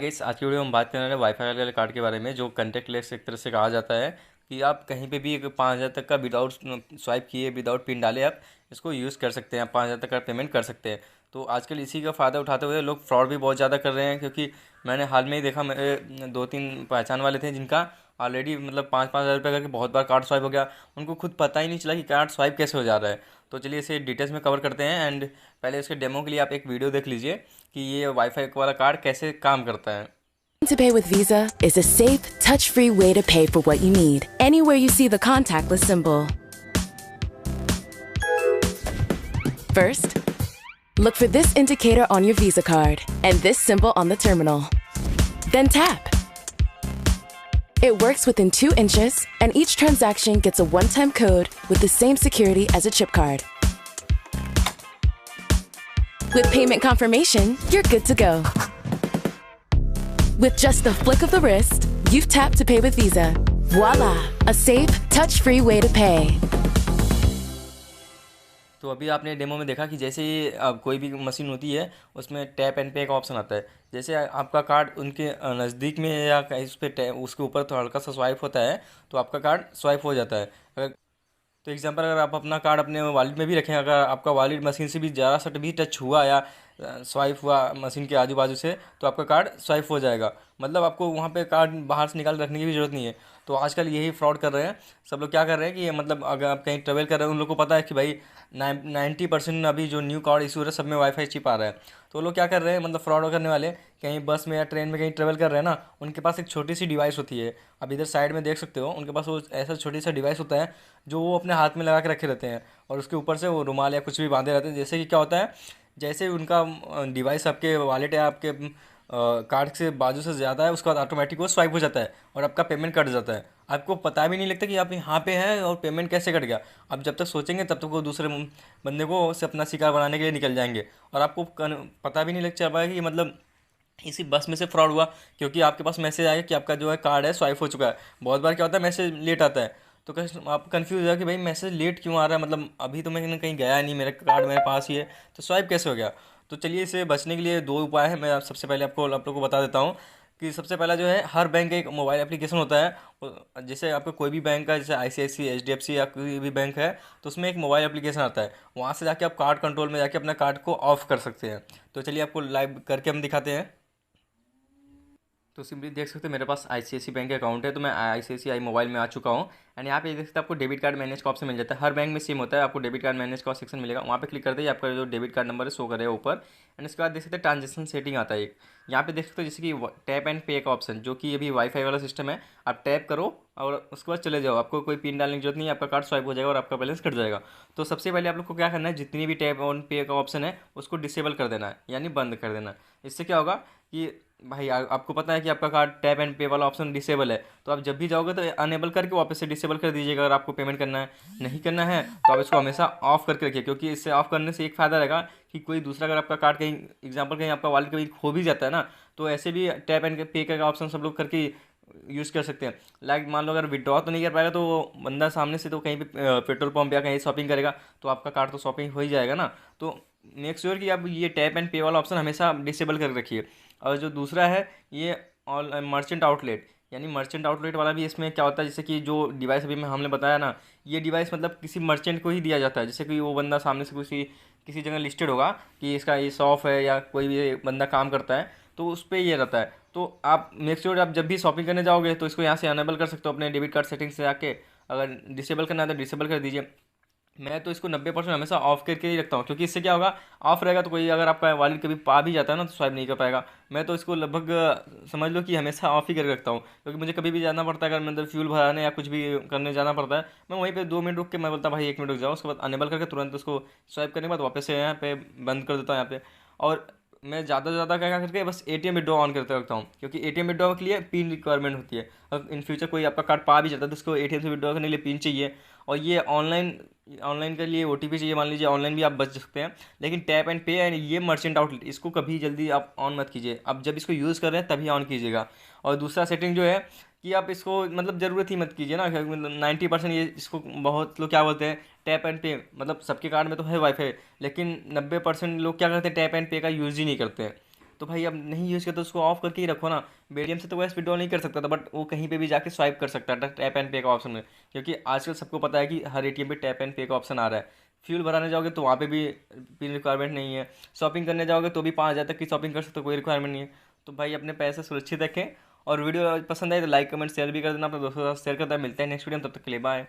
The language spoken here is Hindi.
गाइस, आज की वीडियो में हम बात करने वाले वाईफाई वाले कार्ड के बारे में, जो कॉन्टेक्टलेस एक तरह से कहा जाता है कि आप कहीं पे भी 5,000 तक का विदाउट स्वाइप किए, विदाउट पिन डाले आप इसको यूज़ कर सकते हैं। आप 5,000 तक का पेमेंट कर सकते हैं। तो आजकल इसी का फ़ायदा उठाते हुए लोग फ्रॉड भी बहुत ज़्यादा कर रहे हैं, क्योंकि मैंने हाल में ही देखा, मेरे 2-3 पहचान वाले थे जिनका ऑलरेडी मतलब 5,000-5,000 रुपये करके बहुत बार कार्ड स्वाइप हो गया। उनको खुद पता ही नहीं चला कि कार्ड स्वाइप कैसे हो जा रहा है। तो चलिए इसे डिटेल्स में कवर करते हैं। एंड पहले इसके डेमो के लिए आप एक वीडियो देख लीजिए कि ये वाईफाई वाला कार्ड कैसे काम करता है। To pay with Visa is a safe, touch-free way to pay for what you need, anywhere you see the contactless symbol. First, look for this indicator on your Visa card and this symbol on the terminal. Then tap. It works within 2 inches, and each transaction gets a one-time code with the same security as a chip card. With payment confirmation, you're good to go. With just the flick of the wrist, you've tapped to pay with Visa. Voila! A safe, touch-free way to pay. तो अभी आपने डेमो में देखा कि जैसे ही अब कोई भी मशीन होती है उसमें टैप एंड पे का ऑप्शन आता है। जैसे आपका कार्ड उनके नज़दीक में या कहीं उस पर उसके ऊपर तो हल्का सा स्वाइप होता है तो आपका कार्ड स्वाइप हो जाता है। अगर तो एग्जांपल, अगर आप अपना कार्ड अपने वॉलेट में भी रखें, अगर आपका वॉलेट मशीन से भी ज़रा सा भी टच हुआ या स्वाइप हुआ मशीन के आजू बाजू से, तो आपका कार्ड स्वाइप हो जाएगा। मतलब आपको वहाँ पे कार्ड बाहर से निकाल रखने की भी ज़रूरत नहीं है। तो आजकल यही फ्रॉड कर रहे हैं सब लोग। क्या कर रहे हैं कि मतलब अगर आप कहीं ट्रेवल कर रहे हैं, उन लोग को पता है कि भाई 90% अभी जो न्यू कार्ड इशू हो रहा है सब में वाईफाई चिप आ रहा है। तो वो लोग क्या कर रहे हैं, मतलब फ्रॉड करने वाले, कहीं बस में या ट्रेन में कहीं ट्रेवल कर रहे हैं ना, उनके पास एक छोटी सी डिवाइस होती है। अब इधर साइड में देख सकते हो, उनके पास वो ऐसा छोटी सा डिवाइस होता है जो वो अपने हाथ में लगा के रखे रहते हैं, और उसके ऊपर से वो रुमाल या कुछ भी बांधे रहते हैं। जैसे कि क्या होता है, जैसे उनका डिवाइस आपके वॉलेट या आपके कार्ड से बाजू से ज़्यादा है, उसके बाद ऑटोमेटिक वो स्वाइप हो जाता है और आपका पेमेंट कट जाता है। आपको पता भी नहीं लगता कि आप यहाँ पे हैं और पेमेंट कैसे कट गया। आप जब तक सोचेंगे तब तक वो दूसरे बंदे को से अपना शिकार बनाने के लिए निकल जाएंगे, और आपको पता भी नहीं लग चल पाएगा कि मतलब इसी बस में से फ्रॉड हुआ, क्योंकि आपके पास मैसेज आएगा कि आपका जो है कार्ड है स्वाइप हो चुका है। बहुत बार क्या होता है, मैसेज लेट आता है, तो आप कंफ्यूज हो जाए कि भाई मैसेज लेट क्यों आ रहा है, मतलब अभी तो मैंने कहीं गया नहीं, मेरा कार्ड मेरे पास ही है, तो स्वाइप कैसे हो गया। तो चलिए इसे बचने के लिए 2 उपाय है। मैं सबसे पहले आप लोग को बता देता हूँ कि सबसे पहला जो है, हर बैंक का एक मोबाइल एप्लीकेशन होता है। जैसे आपका कोई भी बैंक का, जैसे ICICI, HDFC या कोई भी बैंक है, तो उसमें एक मोबाइल एप्लीकेशन आता है। वहाँ से जाके आप कार्ड कंट्रोल में जाके अपना कार्ड को ऑफ कर सकते हैं। तो चलिए आपको लाइव करके हम दिखाते हैं। तो सिंपली देख सकते हैं मेरे पास ICICI बैंक का अकाउंट है, तो मैं ICICI मोबाइल में आ चुका हूँ। एंड यहाँ पे देख सकते हैं आपको डेबिट कार्ड मैनेज का ऑप्शन मिल जाता है। हर बैंक में सेम होता है, आपको डेबिट कार्ड मैनेज का सेक्शन मिलेगा, वहाँ पे क्लिक करते ही आपका जो डेबिट कार्ड नंबर है शो करेगा ऊपर। एंड इसके बाद देख सकते हैं ट्रांजेक्शन सेटिंग आता है एक। यहाँ पे देख सकते हो जैसे कि टैप एंड पे का ऑप्शन, जो कि अभी वाईफाई वाला सिस्टम है। आप टैप करो और उसके बाद चले जाओ, आपको कोई पिन डालने की जरूरत नहीं है, आपका कार्ड स्वाइप हो जाएगा और आपका बैलेंस कट जाएगा। तो सबसे पहले आप लोग को क्या करना है, जितनी भी टैप ऑन पे का ऑप्शन है उसको डिसेबल कर देना है, यानी बंद कर देना है। इससे क्या होगा कि भाई आपको पता है कि आपका कार्ड टैप एंड पे वाला ऑप्शन डिसेबल है, तो आप जब भी जाओगे तो अनेबल करके वापस से डिसेबल कर दीजिएगा। अगर आपको पेमेंट करना है, नहीं करना है तो आप इसको हमेशा ऑफ करके रखिए, क्योंकि इससे ऑफ करने से एक फ़ायदा रहेगा कि कोई दूसरा अगर आपका कार्ड कहीं एग्जांपल कहीं आपका वॉलेट कभी खो भी जाता है ना, तो ऐसे भी टैप एंड पे का ऑप्शन सब लोग करके यूज़ कर सकते हैं। लाइक मान लो अगर विड्रॉ तो नहीं कर पाएगा, तो वो बंदा सामने से तो कहीं पे पेट्रोल पंप या कहीं शॉपिंग करेगा, तो आपका कार्ड तो शॉपिंग हो ही जाएगा ना। तो मेक श्योर कि आप ये टैप एंड पे वाला ऑप्शन हमेशा डिसेबल कर रखिए। और जो दूसरा है, ये ऑल मर्चेंट आउटलेट, यानी मर्चेंट आउटलेट वाला भी इसमें क्या होता है, जैसे कि जो डिवाइस अभी में हमने बताया ना, ये डिवाइस मतलब किसी मर्चेंट को ही दिया जाता है। जैसे कि वो बंदा सामने से किसी किसी जगह लिस्टेड होगा कि इसका ये शॉप है या कोई भी बंदा काम करता है, तो उस पर ये रहता है। तो आप मेक श्योर आप जब भी शॉपिंग करने जाओगे तो इसको यहाँ से अनेबल कर सकते हो अपने डेबिट कार्ड सेटिंग से जाके। अगर डिसेबल करना है तो डिसेबल कर दीजिए। मैं तो इसको 90% हमेशा ऑफ करके ही रखता हूँ, क्योंकि इससे क्या होगा, ऑफ रहेगा तो कोई अगर आपका वॉलेट कभी पा भी जाता है ना तो स्वाइप नहीं कर पाएगा। मैं तो इसको लगभग समझ लो कि हमेशा ऑफ ही करके रखता हूँ, क्योंकि मुझे कभी भी जाना पड़ता है, अगर मतलब फ्यूल भराने या कुछ भी करने जाना पड़ता है, मैं वहीं पे 2 मिनट रुक के मैं बोलता हूँ भाई 1 मिनट रुक जाओ, उसके बाद अनेबल करके तुरंत उसको स्वाइप करने के बाद वापस से यहाँ पे बंद कर देता हूँ यहाँ पे। और मैं ज़्यादा से ज़्यादा क्या करके बस ATM विड्रॉ ऑन करते रखता हूँ, क्योंकि ATM विड्रॉ के लिए पिन रिक्वायरमेंट होती है। अगर इन फ्यूचर कोई आपका कार्ड पा भी जाता है तो उसको ATM से विड्रॉ करने के लिए पिन चाहिए। और ये ऑनलाइन ऑनलाइन के लिए OTP चाहिए, मान लीजिए ऑनलाइन भी आप बच सकते हैं। लेकिन टैप एंड पे एंड ये मर्चेंट आउटलेट, इसको कभी जल्दी आप ऑन मत कीजिए। आप जब इसको यूज़ कर रहे हैं तभी ऑन कीजिएगा। और दूसरा सेटिंग जो है कि आप इसको मतलब ज़रूरत ही मत कीजिए ना, मतलब 90% ये इसको बहुत लोग क्या बोलते हैं, टैप एंड पे मतलब सबके कार्ड में तो है वाईफाई, लेकिन 90% लोग क्या करते हैं, टैप एंड पे का यूज़ ही नहीं करते हैं। तो भाई अब नहीं यूज़ करते तो उसको ऑफ करके ही रखो ना। पेटीएम से तो वैसे विड्रॉल नहीं कर सकता था, बट वो कहीं पे भी जाके स्वाइप कर सकता था टैप एंड पे का ऑप्शन में, क्योंकि आजकल सबको पता है कि हर एटीएम पे टैप एंड पे का ऑप्शन आ रहा है। फ्यूल भराने जाओगे तो वहाँ पे भी पिन रिक्वायरमेंट नहीं है। शॉपिंग करने जाओगे तो भी 5,000 तक की शॉपिंग कर सकते हो, कोई रिक्वायरमेंट नहीं है। तो भाई अपने पैसे सुरक्षित रखें, और वीडियो पसंद आए तो लाइक कमेंट शेयर भी कर देना, अपने दोस्तों के साथ शेयर करता है। मिलते हैं नेक्स्ट वीडियो में, तब तक के लिए बाय।